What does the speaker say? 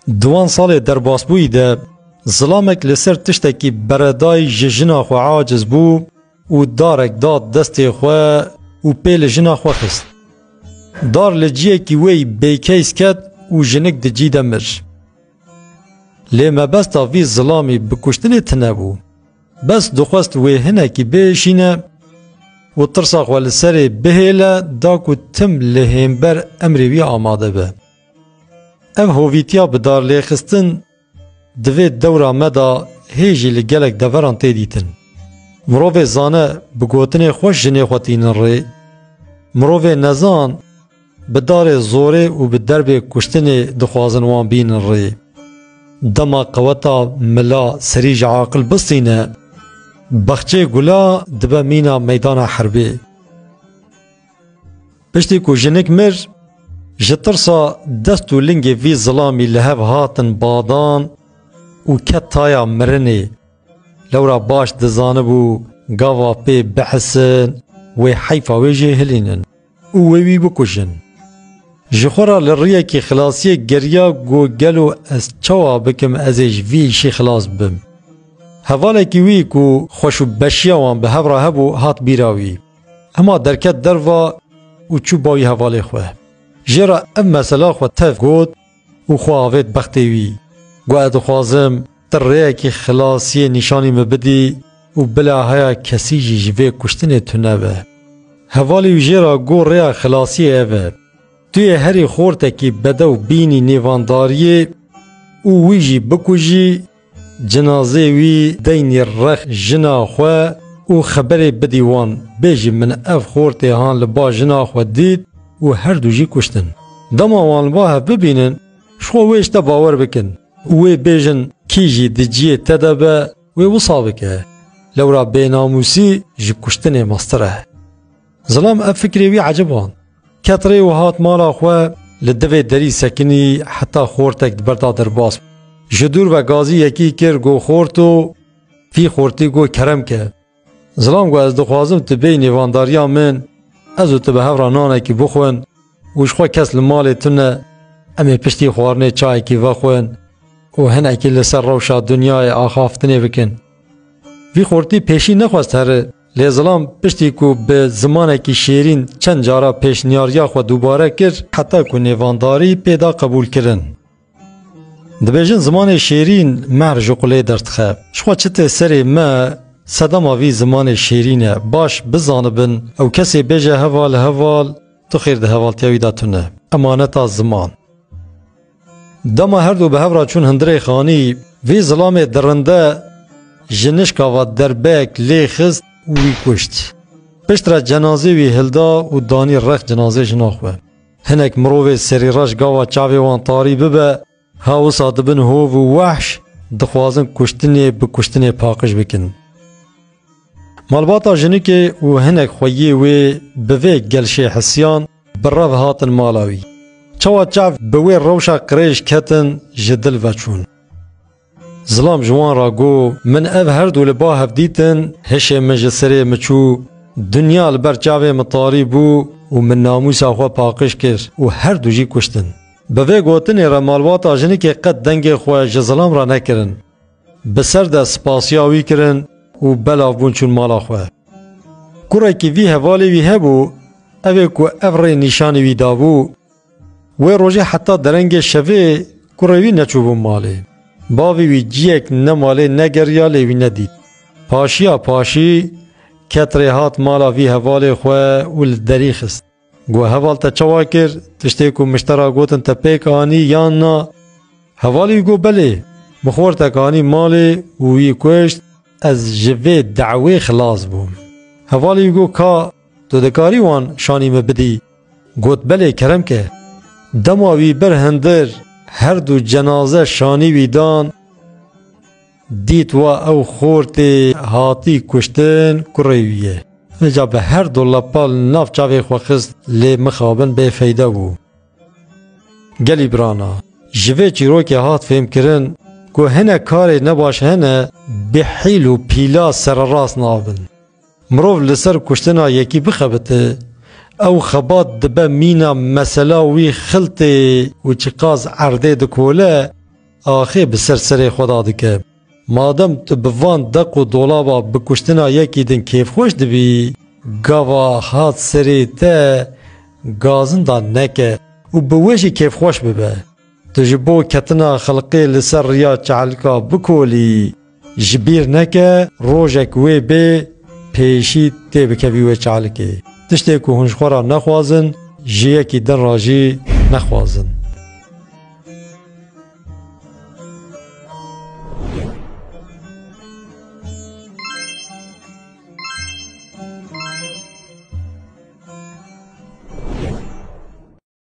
دوان سال درباسبوی ده ظلامک لسر تشتکی بردای جنا خو عاجز بو و دارک داد دست خو و پیل جنا خو خست. دار لجیه کی وی بیکیس کد و جنک ده جی دمر. لیمه بستا وی ظلامی بکشتنی تنبو. بس دخواست وی هنه کی بیشینه و ترسا خو لسر بهیله داکو تم لهمبر امری وی آماده به. اف هویتیا بدار لیخستن دوی دورا مدا هیجی لگلک دوران تیدیتن. مروف زانه بگوتن خوش جنه خواتین ری. مروف نزان بدار زوره و بدرب کشتن دخوازن وان بین ری. دما قوتا ملا سریج عاقل بستینه بخچه گلا دبا مینا میدان حربی. پشتی کو جنک مر جترسا دستو لنگ وی ظلامی لهف هاتن بادان و کت تایا مرنی لورا باش دزانبو گاوا پی بحسن و حیفا ویجه هلینن و ویوی بکشن. جخورا لریا کی خلاصی گریا گو گلو از چوا بکم ازیج ویشی خلاص بم. حواله کی وی کو خوشو بشیاوان به هفرا هبو هات بیراوی. اما درکت دروا و چو باوی حواله خواه. جرا ام مسلا خو تف گود و خو آوید بختیوی. گو ادخوازم تر ریا کی خلاصی نشانی مبدی و بلا هیا کسی جیوه کشتن تنبه. حوالی جرا گو ریا خلاصی اوه. توی هری خورتکی بدو بینی نیوانداریه او ویجی بکوژی جنازه وی دینی رخ جنا خو او خبر بدیوان بیجی من اف خورتی هان لبا جنا خو دید و هر دو جی کشتن. دما وان لبا ببینن شو ویش تا باور بکن وی بیجن کیجی دجیه تدبه وی وصابکه لورا بیناموسی جی کشتن مستره. ظلام اف فکری وی عجبان کتری و هات مالا خو لدوی دری سکنی حتی خورتک دبرتا درباس. جدور و گازی یکی کر گو خورتو فی خورتی گو کرم که. ظلام گو از دخوازم تبی نیوانداریا من ازو تبه هفرا نانه کی بخون وش خو کس لمال تنه امی پشتی خوارنه چای کی وخون و هن اکی لسر روشا دنیای آخافتنه بکن. فی خورتی پیشی نخواست هره لی ظلام پشتی کو به زمانه کی شیرین چند جارا پیش نیاریا خو دوباره کر حتی کو نیوانداری پیدا قبول کرن. دبیجن زمان شیرین مهر جقله درتخه. شخوا چته سری ما صدام آوی زمان شیرینه باش بزانبن او کسی بیجه هوال تو خیر ده هوال تیوی داتونه. امانتا زمان. دما هر دو به هفرا چون هندره خانی وی ظلام درنده جنشکا و دربک لی خست وی کشت. پشتر جنازه وی هلدا و دانی رخ جنازه جناخوه. هنک مروه سری راش گاوا چاوی وان تاری ببه هاو صادبن هو و وحش دخوازن کشتنی بکشتنی پاقش بکن. مالباتا جنکی و هنک خویی وی بوی گلشه حسیان براف هاتن مالاوی. چوا چاو بوی روشا قریش کتن جدل وچون. ظلام جوان را گو من اف هر دو لبا هفدیتن هشه مجسره مچو دنیا لبر چاوه مطاری بو و من ناموسا خوا پاقش کر و هر دو جی کشتن. بوی گوتنی را مالباتا جنکی قد دنگ خوا جظلام را نکرن. بسر ده سپاسیاوی کرن و بلاف بون چون مالا خواه. کوره که وی حوالی وی هبو اوه که افره نشانی وی دابو وی روژه حتی درنگ شوه کوره وی نچوبون ماله. باوی وی جیک نماله نگریاله وی ندید. پاشیا پاشی کتره هات مالا وی حوالی خواه و لدری خست. گو حوال تا چوا کر تشتی که مشترا گوتن تا پیک آنی یا نا حوالی گو بله بخور تکانی ماله و وی کشت از جوه دعوی خلاص بوم. حوالی گو که تو دکاری وان شانی مبدی گوت بله کرم که دماوی بر هندر هر دو جنازه شانی ویدان دیت و او خورت هاتی کشتن کرویه. نجا به هر دو لپال ناف چاوی خوخست لی مخابن به فیده بو. گلی برانا جوه چیرو که هات فهم کرن که هنه کار نباش هنه به حیل و پیلا سر راست نابن. مروف لسر کشتنا یکی بخبته او خبات دبه مینا مسلا وی خلطه و چقاز عرده دکوله آخی بسر سر خدا دکه مادم تو بوان دق و دولابا بکشتنا یکی دن کیف خوش دبی گاوا هات سری ته گازن دا نکه و بوشی کیف خوش ببه تجبو کتنا خلقی لسر ریا چعلکا بکولی جبیر نکه روژک وی بی پیشی تی بکوی وی چعلکی تشتی که هنشخورا نخوازن جیه کی دن راجی نخوازن